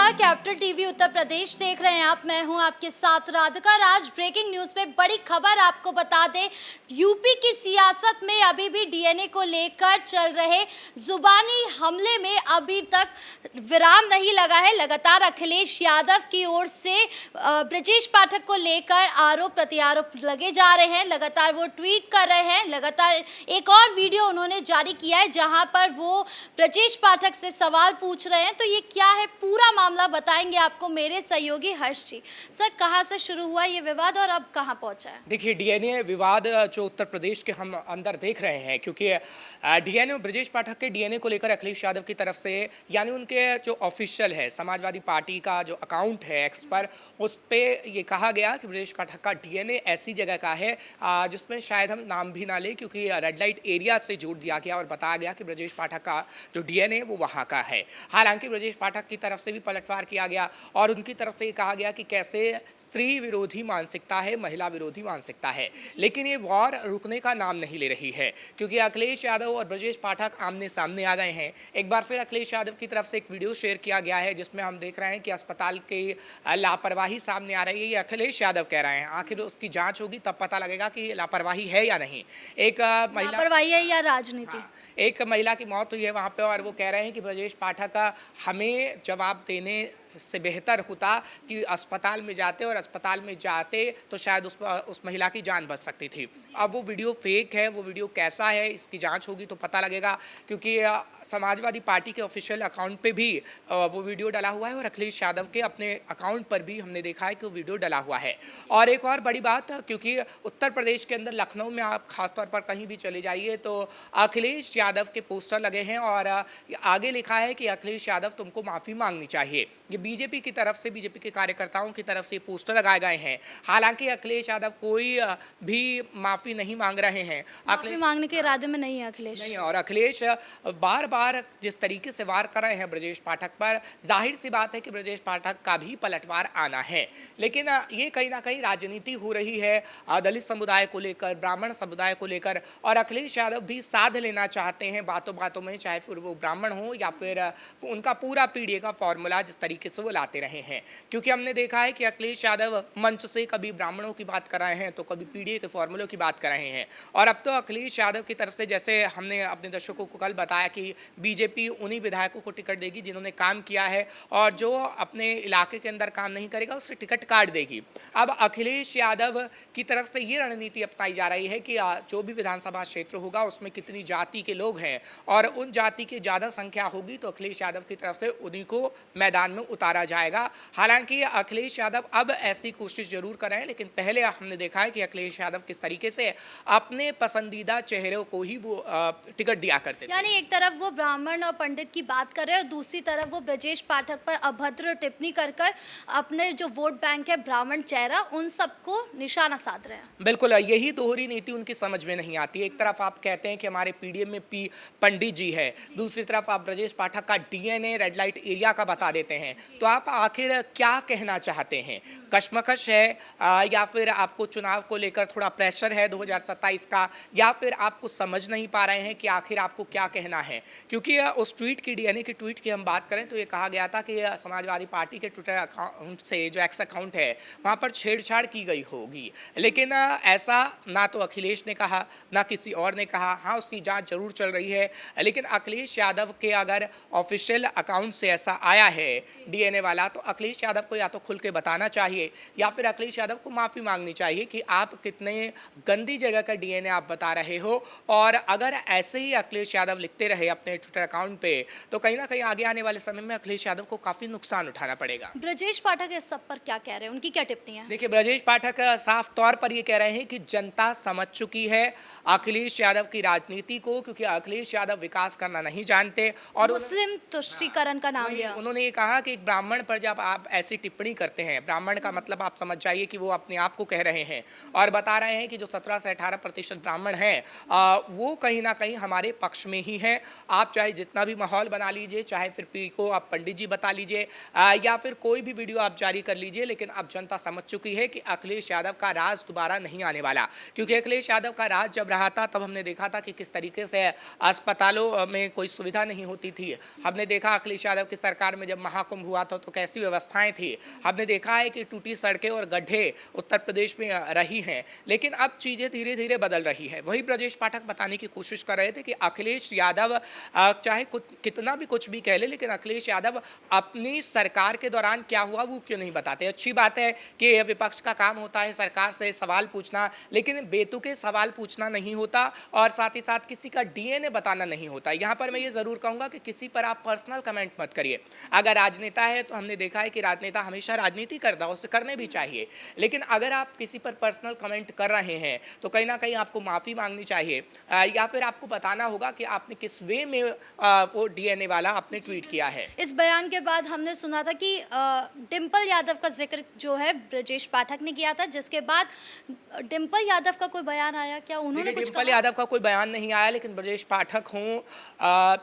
नमस्कार, capital TV Uttar Pradesh देख रहे हैं आप। मैं हूं आपके साथ राधिका राज। ब्रेकिंग न्यूज में बड़ी खबर आपको बता दें, यूपी की सियासत में अभी भी डीएनए को लेकर चल रहे जुबानी हमले में अभी तक विराम नहीं लगा है। लगातार अखिलेश यादव की ओर से ब्रजेश पाठक को लेकर आरोप प्रत्यारोप लगे जा रहे हैं। लगातार वो ट्वीट कर रहे हैं। लगातार एक और वीडियो उन्होंने जारी किया है जहां पर वो ब्रजेश पाठक से सवाल पूछ रहे हैं। तो ये क्या है, पूरा मामला बताएंगे आपको मेरे सहयोगी हर्ष जी। सर, कहां से शुरू हुआ ये विवाद और अब कहां पहुंचा है? देखिए, डीएनए विवाद जो उत्तर प्रदेश के हम अंदर देख रहे हैं, क्योंकि डीएनए ब्रजेश पाठक के डीएनए को लेकर अखिलेश यादव की तरफ से, यानी उनके जो ऑफिशियल है समाजवादी पार्टी का जो अकाउंट है एक्स पर, उस पे ये कहा गया कि ब्रजेश पाठक का डीएनए ऐसी जगह का है जिसमें शायद हम नाम भी ना लें, क्योंकि रेड लाइट एरिया से जोड़ दिया गया और बताया गया कि ब्रजेश पाठक का जो डीएनए वो वहाँ का है। हालांकि ब्रजेश पाठक की तरफ से भी पलटवार किया गया और उनकी तरफ से ये कहा गया कि कैसे स्त्री विरोधी मानसिकता है, महिला विरोधी मानसिकता है। लेकिन ये वॉर रुकने का नाम नहीं ले रही है, क्योंकि अखिलेश यादव और ब्रजेश पाठक आमने सामने आ गए हैं। एक बार फिर अखिलेश यादव की तरफ से एक वीडियो शेयर किया गया है जिसमें हम देख रहे हैं कि अस्पताल की लापरवाही सामने आ रही है। ये अखिलेश यादव कह रहे हैं, आखिर उसकी जांच होगी तब पता लगेगा कि लापरवाही है या नहीं। एक महिला लापरवाही है या राजनीति? एक महिला की मौत हुई है वहाँ पे और वो कह रहे हैं कि ब्रजेश पाठक हमें जवाब देने से बेहतर होता कि अस्पताल में जाते, और अस्पताल में जाते तो शायद उस महिला की जान बच सकती थी। अब वो वीडियो फेक है, वो वीडियो कैसा है, इसकी जांच होगी तो पता लगेगा, क्योंकि समाजवादी पार्टी के ऑफिशियल अकाउंट पे भी वो वीडियो डला हुआ है और अखिलेश यादव के अपने अकाउंट पर भी हमने देखा है कि वो वीडियो डला हुआ है। और एक और बड़ी बात, क्योंकि उत्तर प्रदेश के अंदर लखनऊ में आप खासतौर पर कहीं भी चले जाइए तो अखिलेश यादव के पोस्टर लगे हैं और आगे लिखा है कि अखिलेश यादव तुमको माफ़ी मांगनी चाहिए। ये बीजेपी की तरफ से, बीजेपी के कार्यकर्ताओं की तरफ से पोस्टर लगाए गए हैं। हालांकि अखिलेश यादव कोई भी माफ़ी नहीं मांग रहे हैं। माफी मांगने के इरादे में नहीं है अखिलेश। नहीं, और अखिलेश बार बार जिस तरीके से वार कर रहे हैं ब्रजेश पाठक पर, जाहिर सी बात है कि ब्रजेश पाठक का भी पलटवार आना है। लेकिन ये कहीं ना कहीं राजनीति हो रही है दलित समुदाय को लेकर, ब्राह्मण समुदाय को लेकर, और अखिलेश यादव भी साध लेना चाहते हैं बातों बातों में, चाहे फिर वो ब्राह्मण हो या फिर उनका पूरा पीढ़ी का फॉर्मूला जिस तरीके से वो लाते रहे हैं। क्योंकि हमने देखा है कि अखिलेश यादव मंच से कभी ब्राह्मणों की बात कर रहे हैं तो कभी पीढ़ी के फॉर्मूलों की बात कर रहे हैं। और अब तो अखिलेश यादव की तरफ से, जैसे हमने अपने दर्शकों को कल बताया कि बीजेपी उन्हीं विधायकों को टिकट देगी जिन्होंने काम किया है, और जो अपने इलाके के अंदर काम नहीं करेगा उससे टिकट काट देगी। अब अखिलेश यादव की तरफ से ये रणनीति अपनाई जा रही है कि जो भी विधानसभा क्षेत्र होगा उसमें कितनी जाति के लोग हैं और उन जाति की ज़्यादा संख्या होगी तो अखिलेश यादव की तरफ से उन्हीं को मैदान में उतारा जाएगा। हालांकि अखिलेश यादव अब ऐसी कोशिश जरूर कर रहे हैं, लेकिन पहले हमने देखा है कि अखिलेश यादव किस तरीके से अपने पसंदीदा चेहरों को ही वो टिकट दिया करते थे। यानी एक तरफ वो ब्राह्मण और पंडित की बात कर रहे हैं और दूसरी तरफ वो ब्रजेश पाठक पर अभद्र टिप्पणी कर अपने जो वोट बैंक है, ब्राह्मण चेहरा, उन सबको निशाना साध रहे हैं। बिल्कुल, यही दोहरी नीति उनकी समझ में नहीं आती। एक तरफ आप कहते हैं कि हमारे पीडीएम में पंडित जी है, दूसरी तरफ आप ब्रजेश पाठक का डीएनए रेड लाइट एरिया का बता देते हैं। तो आप आखिर क्या कहना चाहते हैं? कश्मकश है या फिर आपको चुनाव को लेकर थोड़ा प्रेशर है 2027 का, या फिर आपको समझ नहीं पा रहे हैं कि आखिर आपको क्या कहना है? क्योंकि उस ट्वीट की, डीएनए की ट्वीट की हम बात करें तो ये कहा गया था कि समाजवादी पार्टी के ट्विटर अकाउंट से, जो एक्स अकाउंट है, वहाँ पर छेड़छाड़ की गई होगी। लेकिन ऐसा ना तो अखिलेश ने कहा ना किसी और ने कहा। हाँ, उसकी जांच जरूर चल रही है, लेकिन अखिलेश यादव के अगर ऑफिशियल अकाउंट से ऐसा आया है डीएनए वाला, तो अखिलेश यादव को या तो खुल के बताना चाहिए या फिर अखिलेश यादव को माफ़ी मांगनी चाहिए कि आप कितने गंदी जगह का डीएनए आप बता रहे हो। और अगर ऐसे ही अखिलेश यादव लिखते रहे अपने ट्विटर अकाउंट पे तो कहीं ना कहीं आगे आने वाले समय में अखिलेश यादव को काफ़ी नुकसान उठाना पड़ेगा। ब्रजेश पाठक इस सब पर क्या कह रहे हैं, उनकी क्या टिप्पणी है? देखिए, ब्रजेश पाठक साफ तौर पर ये कह रहे हैं कि जनता समझ चुकी है अखिलेश यादव की राजनीति को, क्योंकि अखिलेश यादव विकास करना नहीं जानते और मुस्लिम तुष्टीकरण का नाम लिया। उन्होंने ये कहा कि एक ब्राह्मण पर जब आप ऐसी टिप्पणी करते हैं, ब्राह्मण का मतलब आप समझ जाइए कि वो अपने आप को कह रहे हैं और बता रहे हैं कि जो 17 से 18% ब्राह्मण हैं वो कहीं ना कहीं हमारे पक्ष में ही हैं। आप चाहे जितना भी माहौल बना लीजिए, चाहे फिर पी को आप पंडित जी बता लीजिए या फिर कोई भी वीडियो आप जारी कर लीजिए, लेकिन अब जनता समझ चुकी है कि अखिलेश यादव का राज दोबारा नहीं आने वाला। क्योंकि अखिलेश यादव का राज जब रहा था तब हमने देखा था कि किस तरीके से अस्पतालों में कोई सुविधा नहीं होती थी। हमने देखा अखिलेश यादव की सरकार में जब महाकुंभ हुआ हुआ था तो कैसी व्यवस्थाएं थी। हमने देखा है कि टूटी सड़कें और गड्ढे उत्तर प्रदेश में रही हैं, लेकिन अब चीज़ें धीरे धीरे बदल रही है। वही ब्रजेश पाठक बताने की कोशिश कर रहे थे कि अखिलेश यादव चाहे कितना भी कुछ भी कह ले, लेकिन अखिलेश यादव अपनी सरकार के दौरान क्या हुआ वो क्यों नहीं बताते। अच्छी बात है कि विपक्ष का काम होता है सरकार से सवाल पूछना, लेकिन बेतुके सवाल पूछना नहीं होता और साथ ही साथ किसी का डीएनए बताना नहीं होता। यहाँ पर मैं ये ज़रूर कहूँगा कि किसी पर आप पर्सनल कमेंट मत करिए। अगर राजनेता है तो हमने देखा है कि राजनेता हमेशा राजनीति करता है, उसे करने भी चाहिए, लेकिन अगर आप किसी पर पर्सनल कमेंट कर रहे हैं तो कहीं ना कहीं आपको माफ़ी मांगनी चाहिए, या फिर आपको बताना होगा कि आपने किस वे में वो डीएनए वाला आपने ट्वीट किया है। इस बयान के बाद हमने सुना था कि डिम्पल यादव का जिक्र जो है ब्रजेश पाठक ने किया था, जिसके बाद डिम्पल यादव का कोई बयान आया क्या? उन्होंने कुछ डिम्पल कहा? यादव का कोई बयान नहीं आया, लेकिन ब्रजेश पाठक हों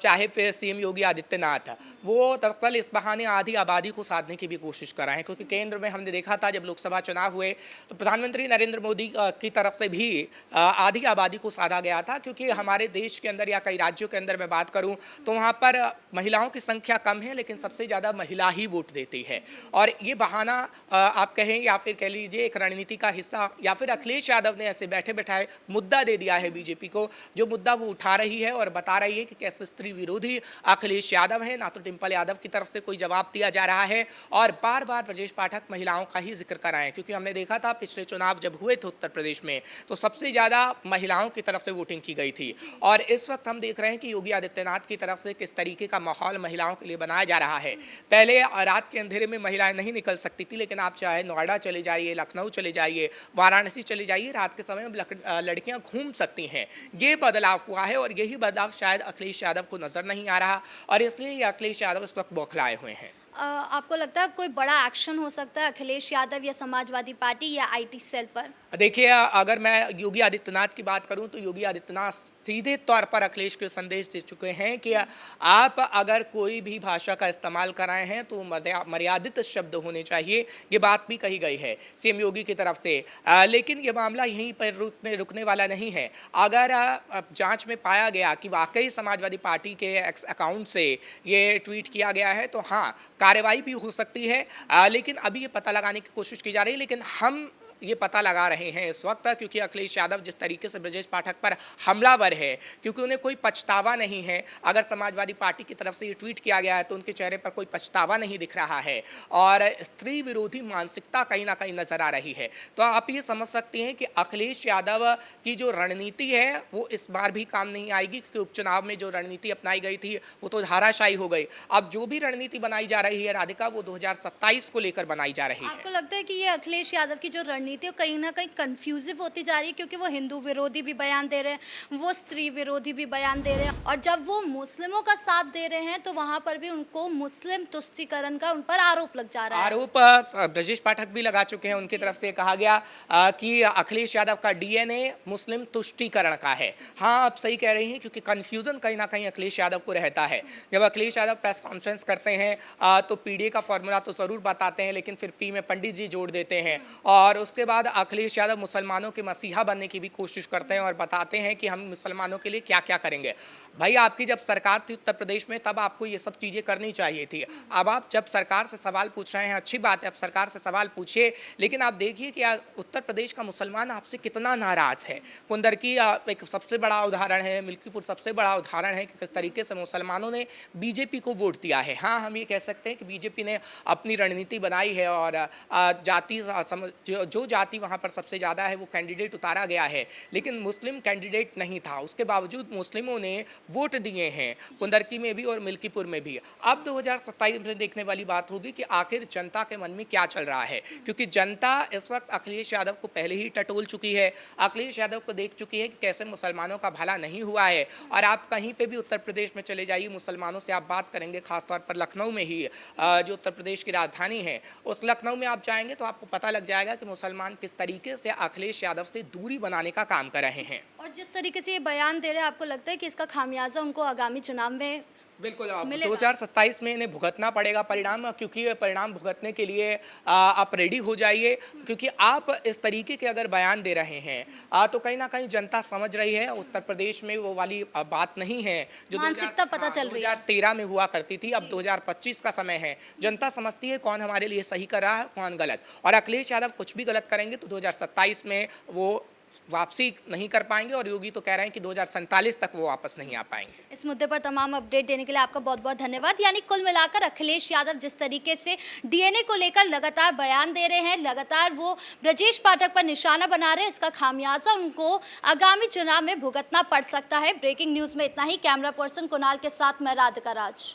चाहे फिर सीएम योगी आदित्यनाथ, वो दरअसल इस बहाने आधी आबादी को साधने की भी कोशिश कर रहे हैं, क्योंकि केंद्र में हमने देखा था जब लोकसभा चुनाव हुए तो प्रधानमंत्री नरेंद्र मोदी की तरफ से भी आधी आबादी को साधा गया था, क्योंकि हमारे देश के अंदर या कई राज्यों के अंदर मैं बात करूं तो वहां पर महिलाओं की संख्या कम है, लेकिन सबसे ज़्यादा महिला ही वोट देती है। और ये बहाना आप कहें या फिर कह लीजिए एक रणनीति का हिस्सा, या फिर अखिलेश यादव ने ऐसे बैठे बैठाए मुद्दा दे दिया है बीजेपी को, जो मुद्दा वो उठा रही है और बता रही है कि कैसे स्त्री विरोधी अखिलेश यादव है। ना तो डिम्पल यादव की तरफ से कोई जवाब दिया जा रहा है और बार बार ब्रजेश पाठक महिलाओं का ही जिक्र कर रहे हैं, क्योंकि हमने देखा था पिछले चुनाव जब हुए थे उत्तर प्रदेश में तो सबसे ज़्यादा महिलाओं की तरफ से वोटिंग की गई थी। और इस वक्त हम देख रहे हैं कि योगी आदित्यनाथ की तरफ से किस तरीके का माहौल महिलाओं के लिए बनाया जा रहा है। पहले रात के अंधेरे में महिलाएं नहीं निकल सकती थी, लेकिन आप चाहे नोएडा चले जाइए, लखनऊ चले जाइए, वाराणसी चले जाइए, रात के समय में लड़कियां घूम सकती हैं। ये बदलाव हुआ है और यही बदलाव शायद अखिलेश यादव को नजर नहीं आ रहा और इसलिए ये अखिलेश यादव इस वक्त बौखलाए हुए हैं। आपको लगता है कोई बड़ा एक्शन हो सकता है अखिलेश यादव या समाजवादी पार्टी या आईटी सेल पर? देखिए, अगर मैं योगी आदित्यनाथ की बात करूं तो योगी आदित्यनाथ सीधे तौर पर अखिलेश को संदेश दे चुके हैं कि आप अगर कोई भी भाषा का इस्तेमाल कर रहे हैं तो मर्यादित शब्द होने चाहिए। ये बात भी कही गई है सीएम योगी की तरफ से। लेकिन ये मामला यहीं पर रुकने वाला नहीं है। अगर जांच में पाया गया कि वाकई समाजवादी पार्टी के एक्स अकाउंट से ये ट्वीट किया गया है तो हाँ, कार्रवाई भी हो सकती है। लेकिन अभी ये पता लगाने की कोशिश की जा रही है। लेकिन हम ये पता लगा रहे हैं इस वक्त, क्योंकि अखिलेश यादव जिस तरीके से ब्रजेश पाठक पर हमलावर है, क्योंकि उन्हें कोई पछतावा नहीं है। अगर समाजवादी पार्टी की तरफ से ये ट्वीट किया गया है तो उनके चेहरे पर कोई पछतावा नहीं दिख रहा है और स्त्री विरोधी मानसिकता कहीं ना कहीं नजर आ रही है। तो आप ये समझ सकते हैं कि अखिलेश यादव की जो रणनीति है वो इस बार भी काम नहीं आएगी, क्योंकि उपचुनाव में जो रणनीति अपनाई गई थी वो तो धाराशायी हो गई। अब जो भी रणनीति बनाई जा रही है राधिका, वो 2027 को लेकर बनाई जा रही है। आपको लगता है कि ये अखिलेश यादव की जो रणनीति है कहीं ना कहीं कंफ्यूजिव होती जा रही है, क्योंकि वो हिंदू विरोधी भी बयान दे रहे हैं, वो स्त्री विरोधी भी बयान दे रहे हैं, और जब वो मुस्लिमों का साथ दे रहे हैं तो वहां पर भी उनको मुस्लिम तुष्टीकरण का उन पर आरोप लग जा रहा है। आरोप ब्रजेश पाठक भी लगा चुके हैं। उनकी तरफ से कहा गया कि अखिलेश यादव का डीएनए मुस्लिम तुष्टीकरण का है। हाँ, आप सही कह रही हैं, क्योंकि कंफ्यूजन कहीं ना कहीं अखिलेश यादव को रहता है। जब अखिलेश यादव प्रेस कॉन्फ्रेंस करते हैं तो पीडीए का फॉर्मूला तो ज़रूर बताते हैं, लेकिन फिर पी में पंडित जी जोड़ देते हैं और उसके बाद अखिलेश यादव मुसलमानों के मसीहा बनने की भी कोशिश करते हैं और बताते हैं कि हम मुसलमानों के लिए क्या क्या करेंगे। भाई, आपकी जब सरकार थी उत्तर प्रदेश में तब आपको ये सब चीज़ें करनी चाहिए थी। अब आप जब सरकार से सवाल पूछ रहे हैं, अच्छी बात है, आप सरकार से सवाल पूछिए, लेकिन आप देखिए कि उत्तर प्रदेश का मुसलमान आपसे कितना नाराज़ है। कुंदरकी एक सबसे बड़ा उदाहरण है, मिल्कीपुर सबसे बड़ा उदाहरण है कि किस तरीके से मुसलमानों ने बीजेपी को वोट दिया है। हाँ, हम ये कह सकते हैं कि बीजेपी ने अपनी रणनीति बनाई है और जाति जो जाति वहाँ पर सबसे ज़्यादा है वो कैंडिडेट उतारा गया है, लेकिन मुस्लिम कैंडिडेट नहीं था। उसके बावजूद मुस्लिमों ने वोट दिए हैं कुंदरकी में भी और मिल्कीपुर में भी। अब 2027 में देखने वाली बात होगी कि आखिर जनता के मन में क्या चल रहा है, क्योंकि जनता इस वक्त अखिलेश यादव को पहले ही टटोल चुकी है। अखिलेश यादव को देख चुकी है कि कैसे मुसलमानों का भला नहीं हुआ है। और आप कहीं पे भी उत्तर प्रदेश में चले जाइए, मुसलमानों से आप बात करेंगे, खासतौर पर लखनऊ में ही जो उत्तर प्रदेश की राजधानी है, उस लखनऊ में आप जाएंगे तो आपको पता लग जाएगा कि मुसलमान किस तरीके से अखिलेश यादव से दूरी बनाने का काम कर रहे हैं। और जिस तरीके से ये बयान दे रहे हैं, आपको लगता है कि इसका खामियाजा उनको आगामी चुनाव में बिल्कुल, अब मिलेगा? 2027 में इन्हें भुगतना पड़ेगा परिणाम, क्योंकि ये परिणाम भुगतने के लिए आप रेडी हो जाइए, क्योंकि आप इस तरीके के अगर बयान दे रहे हैं तो कहीं ना कहीं जनता समझ रही है उत्तर प्रदेश में वो वाली बात नहीं है जो मानसिकता पता चल रही है। 2013 में हुआ करती थी। अब 2025 का समय है, जनता समझती है कौन हमारे लिए सही कर रहा है, कौन गलत, और अखिलेश यादव कुछ भी गलत करेंगे तो 2027 में वो वापसी नहीं कर पाएंगे, और योगी तो कह रहे हैं कि 2047 तक वो वापस नहीं आ पाएंगे। इस मुद्दे पर तमाम अपडेट देने के लिए आपका बहुत बहुत धन्यवाद। यानी कुल मिलाकर अखिलेश यादव जिस तरीके से डीएनए को लेकर लगातार बयान दे रहे हैं, लगातार वो ब्रजेश पाठक पर निशाना बना रहे हैं, इसका खामियाजा उनको आगामी चुनाव में भुगतना पड़ सकता है। ब्रेकिंग न्यूज में इतना ही। कैमरा पर्सन कुणाल के साथ मैं राधिका राज।